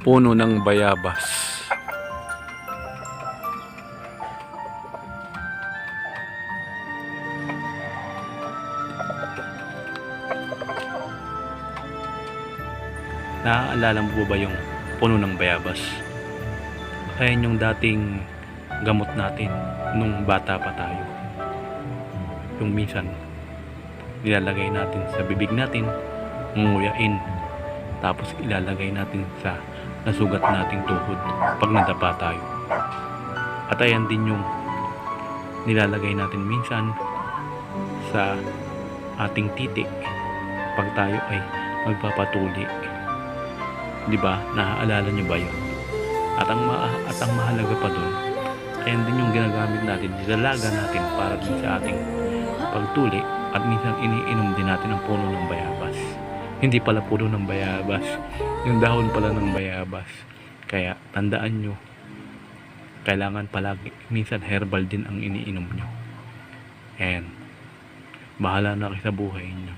puno ng bayabas. Naaalala mo ba yung puno ng bayabas? Ayan yung dating gamot natin nung bata pa tayo. Yung minsan nilalagay natin sa bibig natin, ngunguyain, tapos ilalagay natin sa nasugat nating tuhod pag nadapa tayo. At ayan din yung nilalagay natin minsan sa ating titik pag tayo ay magpapatuli. Di ba? Naaalala nyo ba yun? At ang mahalaga pa dun, ayan din yung ginagamit natin, nilalaga natin para din sa ating pagtuli, at minsan iniinom din natin ang puno ng bayabas. Hindi pala puno ng bayabas, yung dahon pala ng bayabas. Kaya tandaan nyo, kailangan palagi, minsan herbal din ang iniinom nyo. And bahala na kayo sa buhay nyo.